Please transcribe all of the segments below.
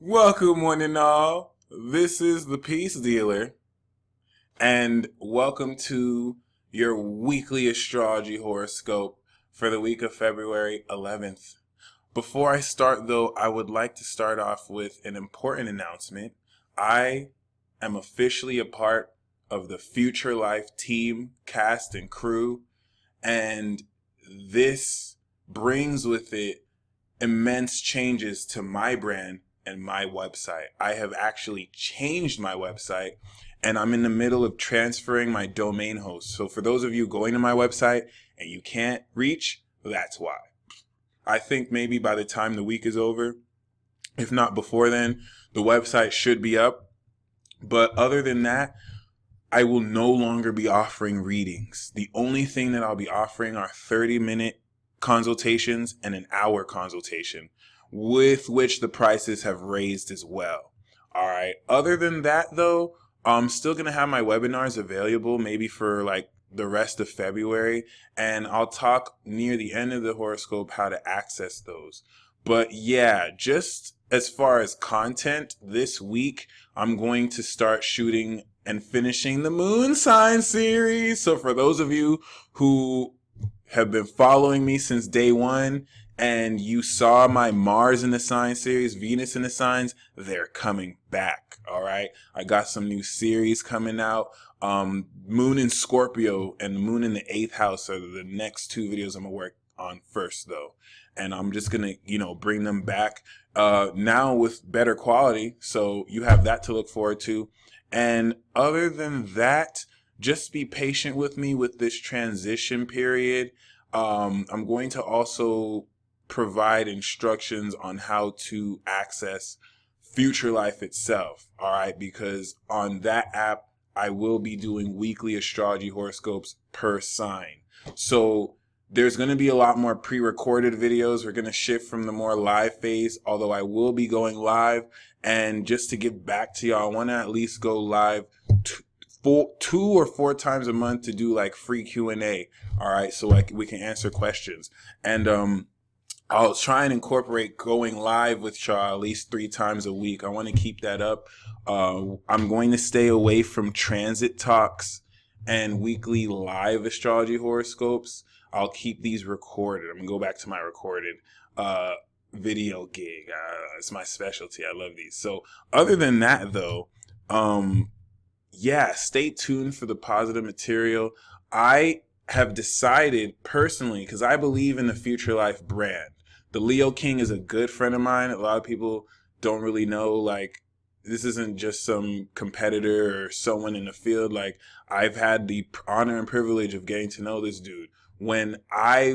Welcome, one and all. This is the Peace Dealer, and welcome to your weekly astrology horoscope for the week of February 11th. Before I start, though, I would like to start off with an important announcement. I am officially a part of the Future Life team, cast, and crew, and this brings with it immense changes to my brand and my website. I have actually changed my website and I'm in the middle of transferring my domain host. So for those of you going to my website and you can't reach, that's why. I think maybe by the time the week is over, if not before then, the website should be up. But other than that, I will no longer be offering readings. The only thing that I'll be offering are 30-minute consultations and an hour consultation, with which the prices have raised as well. All right. Other than that, though, I'm still going to have my webinars available maybe for like the rest of February, and I'll talk near the end of the horoscope how to access those. But yeah, just as far as content, this week I'm going to start shooting and finishing the Moon Sign series. So for those of you who have been following me since day one and you saw my Mars in the Sign series, Venus in the Signs, they're coming back. All right. I got some new series coming out. Moon in Scorpio and the Moon in the 8th house are the next two videos I'm going to work on first, though. And I'm just going to, bring them back now with better quality. So you have that to look forward to. And other than that, just be patient with me with this transition period. I'm going to also provide instructions on how to access Future Life itself. All right. Because on that app, I will be doing weekly astrology horoscopes per sign. So there's going to be a lot more pre-recorded videos. We're going to shift from the more live phase, although I will be going live. And just to give back to y'all, I want to at least go live two or four times a month to do like free Q&A. All right. So like we can answer questions. And I'll try and incorporate going live with y'all at least 3 times a week. I want to keep that up. I'm going to stay away from transit talks and weekly live astrology horoscopes. I'll keep these recorded. I'm going to go back to my recorded video gig. It's my specialty. I love these. So other than that, though, stay tuned for the positive material. I have decided personally, because I believe in the Future Life brand. The Leo King is a good friend of mine. A lot of people don't really know, like, this isn't just some competitor or someone in the field. Like, I've had the honor and privilege of getting to know this dude. When I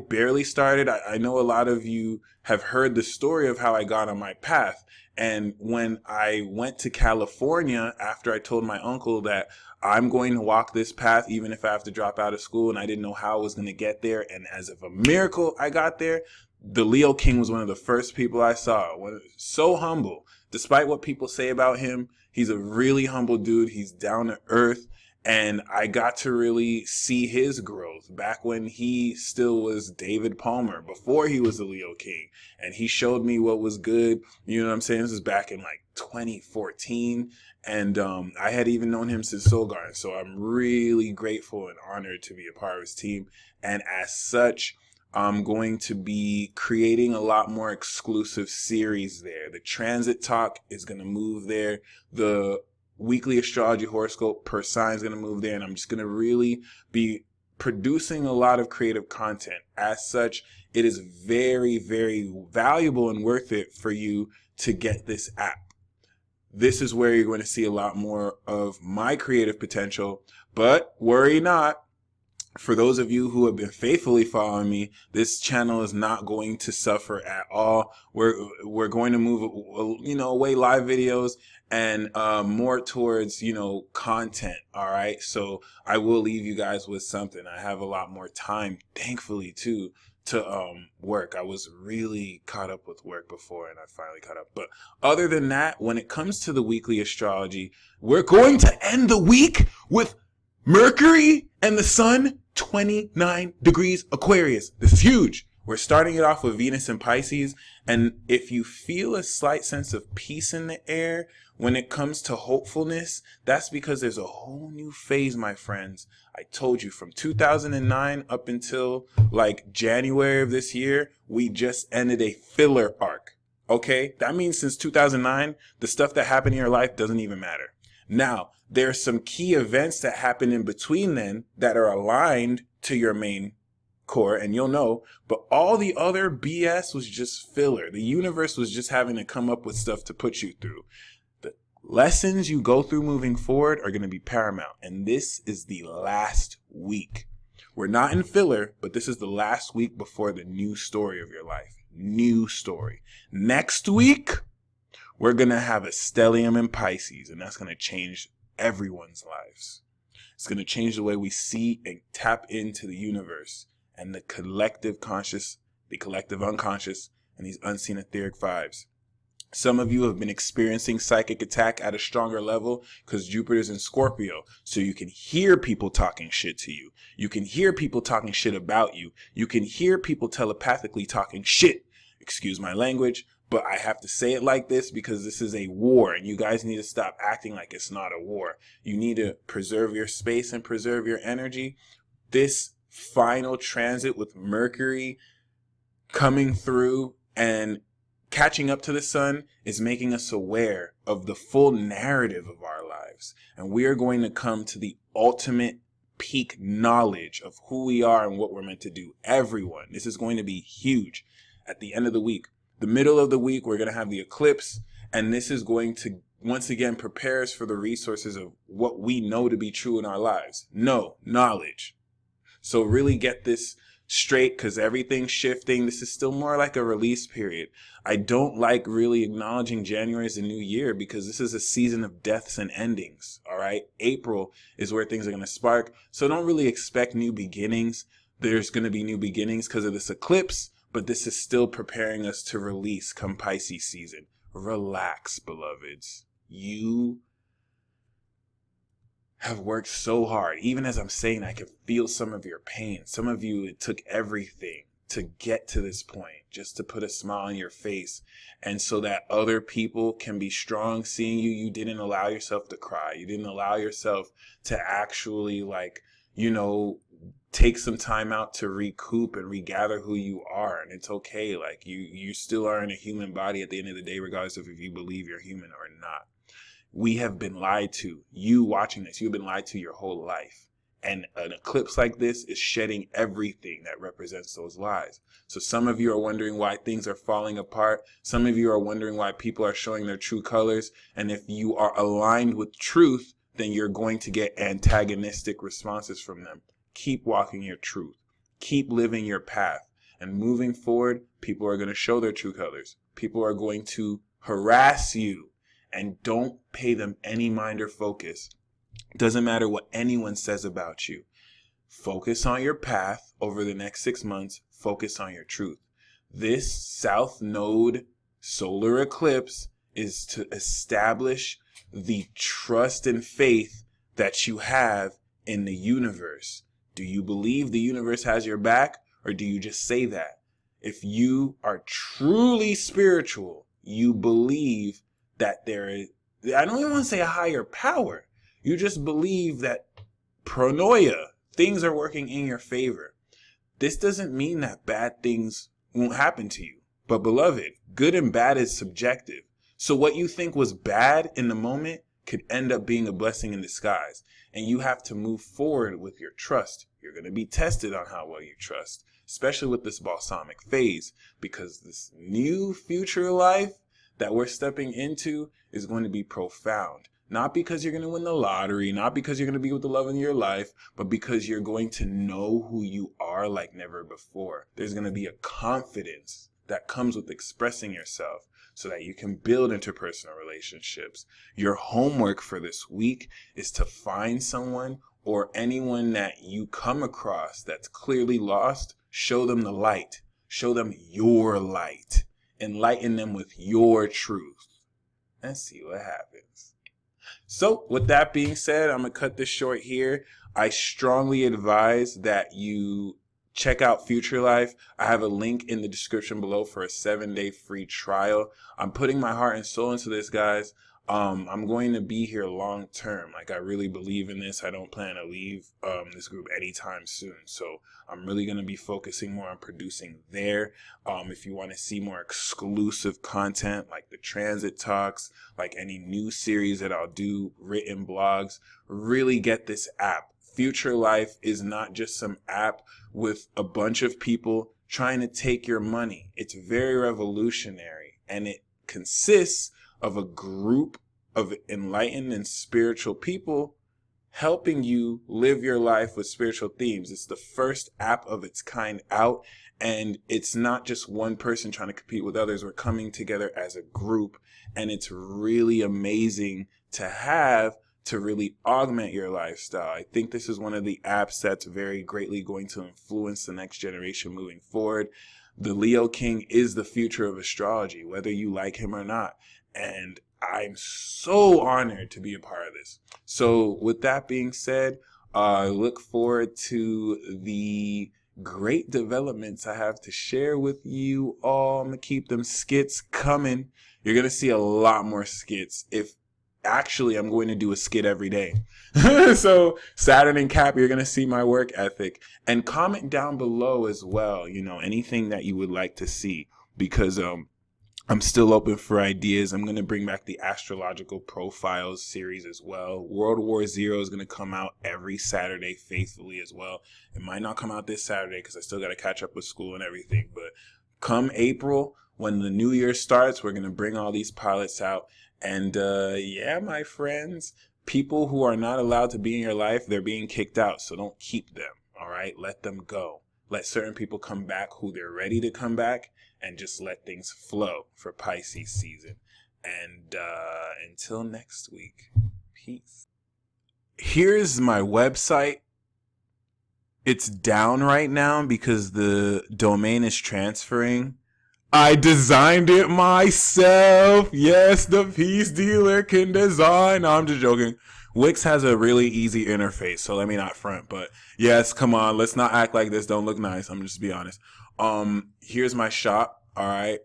barely started, I know a lot of you have heard the story of how I got on my path. And when I went to California after I told my uncle that I'm going to walk this path even if I have to drop out of school, and I didn't know how I was going to get there, and as of a miracle I got there, the Leo King was one of the first people I saw. So humble. Despite what people say about him, he's a really humble dude. He's down to earth. And I got to really see his growth back when he still was David Palmer, before he was the Leo King. And he showed me what was good. You know what I'm saying? This was back in like 2014. And I had even known him since Soul Garden. So I'm really grateful and honored to be a part of his team. And as such, I'm going to be creating a lot more exclusive series there. The transit talk is going to move there. The weekly astrology horoscope per sign is going to move there, and I'm just going to really be producing a lot of creative content. As such, it is very, very valuable and worth it for you to get this app. This is where you're going to see a lot more of my creative potential, but worry not. For those of you who have been faithfully following me, this channel is not going to suffer at all. We're going to move, away live videos and more towards, content. All right. So I will leave you guys with something. I have a lot more time, thankfully, too, to work. I was really caught up with work before, and I finally caught up. But other than that, when it comes to the weekly astrology, we're going to end the week with Mercury and the Sun 29 degrees Aquarius. This is huge. We're starting it off with Venus and Pisces, and if you feel a slight sense of peace in the air when it comes to hopefulness, that's because there's a whole new phase, my friends. I told you, from 2009 up until like January of this year, we just ended a filler arc. Okay? That means since 2009, the stuff that happened in your life doesn't even matter. Now, there are some key events that happen in between then that are aligned to your main core, and you'll know, but all the other BS was just filler. The universe was just having to come up with stuff to put you through. The lessons you go through moving forward are going to be paramount, and this is the last week. We're not in filler, but this is the last week before the new story of your life. New story. Next week, we're going to have a stellium in Pisces, and that's going to change everyone's lives. It's going to change the way we see and tap into the universe and the collective conscious, the collective unconscious, and these unseen etheric vibes. Some of you have been experiencing psychic attack at a stronger level because Jupiter's in Scorpio. So you can hear people talking shit to you. You can hear people talking shit about you. You can hear people telepathically talking shit. Excuse my language, but I have to say it like this because this is a war, and you guys need to stop acting like it's not a war. You need to preserve your space and preserve your energy. This final transit with Mercury coming through and catching up to the sun is making us aware of the full narrative of our lives. And we are going to come to the ultimate peak knowledge of who we are and what we're meant to do. Everyone. This is going to be huge at the end of the week. The middle of the week, we're going to have the eclipse. And this is going to once again prepare us for the resources of what we know to be true in our lives. Knowledge. So really get this straight because everything's shifting. This is still more like a release period. I don't like really acknowledging January as a new year because this is a season of deaths and endings. All right. April is where things are going to spark. So don't really expect new beginnings. There's going to be new beginnings because of this eclipse, but this is still preparing us to release come Pisces season. Relax, beloveds. You have worked so hard. Even as I'm saying, I can feel some of your pain. Some of you, it took everything to get to this point, just to put a smile on your face. And so that other people can be strong seeing you. You didn't allow yourself to cry. You didn't allow yourself to actually take some time out to recoup and regather who you are. And it's okay. Like you still are in a human body at the end of the day, regardless of if you believe you're human or not. We have been lied to. You watching this, you've been lied to your whole life. And an eclipse like this is shedding everything that represents those lies. So some of you are wondering why things are falling apart. Some of you are wondering why people are showing their true colors. And if you are aligned with truth, then you're going to get antagonistic responses from them. Keep walking your truth. Keep living your path. And moving forward, people are going to show their true colors. People are going to harass you. And don't pay them any mind or focus. It doesn't matter what anyone says about you. Focus on your path over the next 6 months. Focus on your truth. This South Node solar eclipse is to establish the trust and faith that you have in the universe. Do you believe the universe has your back, or do you just say that? If you are truly spiritual, you believe that there is, I don't even want to say a higher power. You just believe that pronoia, things are working in your favor. This doesn't mean that bad things won't happen to you. But beloved, good and bad is subjective. So what you think was bad in the moment could end up being a blessing in disguise. And you have to move forward with your trust. You're going to be tested on how well you trust, especially with this balsamic phase, because this new future life that we're stepping into is going to be profound. Not because you're going to win the lottery, not because you're going to be with the love of your life, but because you're going to know who you are like never before. There's going to be a confidence that comes with expressing yourself so that you can build interpersonal relationships. Your homework for this week is to find someone or anyone that you come across that's clearly lost. Show them the light. Show them your light. Enlighten them with your truth and see what happens. So with that being said, I'm going to cut this short here. I strongly advise that you check out Future Life. I have a link in the description below for a 7-day free trial. I'm putting my heart and soul into this, guys. I'm going to be here long term. Like, I really believe in this. I don't plan to leave this group anytime soon. So I'm really going to be focusing more on producing there. If you want to see more exclusive content, like the transit talks, like any new series that I'll do, written blogs, really get this app. Future Life is not just some app with a bunch of people trying to take your money. It's very revolutionary, and it consists of a group of enlightened and spiritual people helping you live your life with spiritual themes. It's the first app of its kind out, and it's not just one person trying to compete with others. We're coming together as a group, and it's really amazing to have to really augment your lifestyle. I think this is one of the apps that's very greatly going to influence the next generation moving forward. The Leo King is the future of astrology, whether you like him or not. And I'm so honored to be a part of this. So with that being said, I look forward to the great developments I have to share with you all. I'm going to keep them skits coming. You're going to see a lot more skits. Actually, I'm going to do a skit every day. So Saturn and Cap, you're going to see my work ethic. And comment down below as well, anything that you would like to see, because I'm still open for ideas. I'm going to bring back the astrological profiles series as well. World War Zero is going to come out every Saturday faithfully as well. It might not come out this Saturday because I still got to catch up with school and everything. But come April, when the new year starts, we're going to bring all these pilots out. And yeah, my friends, people who are not allowed to be in your life, they're being kicked out. So don't keep them. All right. Let them go. Let certain people come back who they're ready to come back, and just let things flow for Pisces season. And until next week, peace. Here's my website. It's down right now because the domain is transferring. I designed it myself. Yes, the peace dealer can design. No, I'm just joking. Wix has a really easy interface, so let me not front. But yes, come on, let's not act like this don't look nice. I'm just be honest. Here's my shop. All right.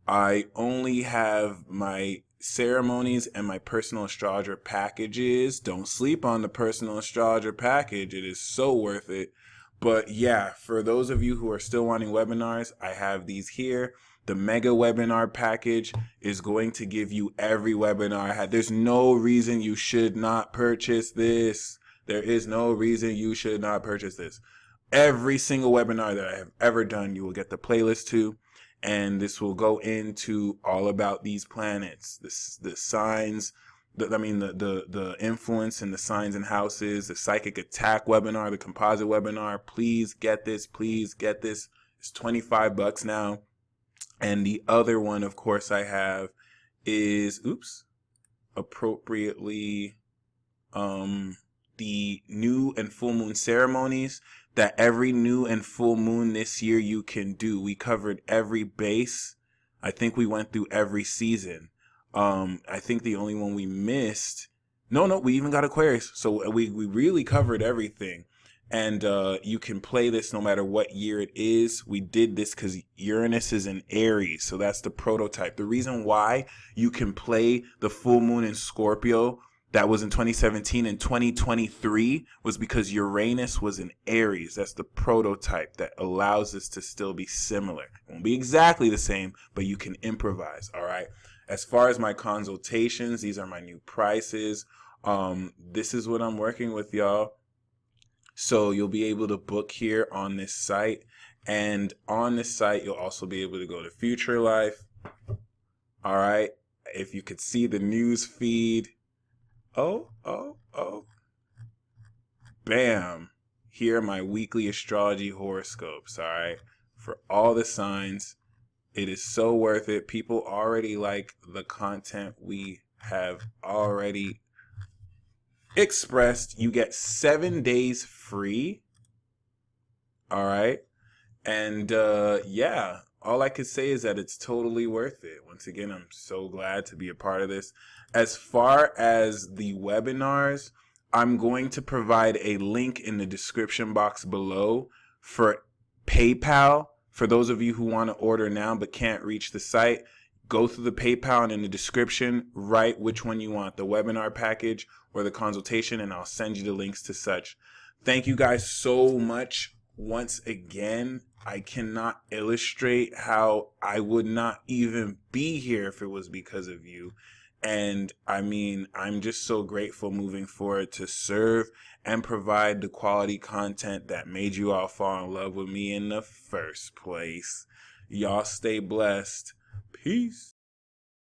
I only have my ceremonies and my personal astrologer packages. Don't sleep on the personal astrologer package. It is so worth it. But yeah, for those of you who are still wanting webinars, I have these here. The mega webinar package is going to give you every webinar I had. There's no reason you should not purchase this. There is no reason you should not purchase this. Every single webinar that I have ever done, you will get the playlist to. And this will go into all about these planets, the signs, the influence and the signs and houses, the psychic attack webinar, the composite webinar. Please get this. Please get this. It's $25 now. And the other one, of course, I have is, appropriately, the new and full moon ceremonies that every new and full moon this year you can do. We covered every base. I think we went through every season. I think the only one we missed, we even got Aquarius. So we really covered everything. And you can play this no matter what year it is. We did this because Uranus is in Aries. So that's the prototype. The reason why you can play the full moon in Scorpio that was in 2017 and 2023 was because Uranus was in Aries. That's the prototype that allows us to still be similar. It won't be exactly the same, but you can improvise. All right. As far as my consultations, these are my new prices. This is what I'm working with, y'all. So you'll be able to book here on this site. And on this site, you'll also be able to go to Future Life. All right. If you could see the news feed. Oh. Bam. Here are my weekly astrology horoscopes. All right. For all the signs. It is so worth it. People already like the content we have already expressed. You get 7 days free. All right. And yeah, all I could say is that it's totally worth it. Once again, I'm so glad to be a part of this. As far as the webinars, I'm going to provide a link in the description box below for PayPal. For those of you who want to order now but can't reach the site, go through the PayPal, and in the description, write which one you want, the webinar package or the consultation, and I'll send you the links to such. Thank you guys so much once again. I cannot illustrate how I would not even be here if it was because of you. And I mean, I'm just so grateful moving forward to serve and provide the quality content that made you all fall in love with me in the first place. Y'all stay blessed. Peace.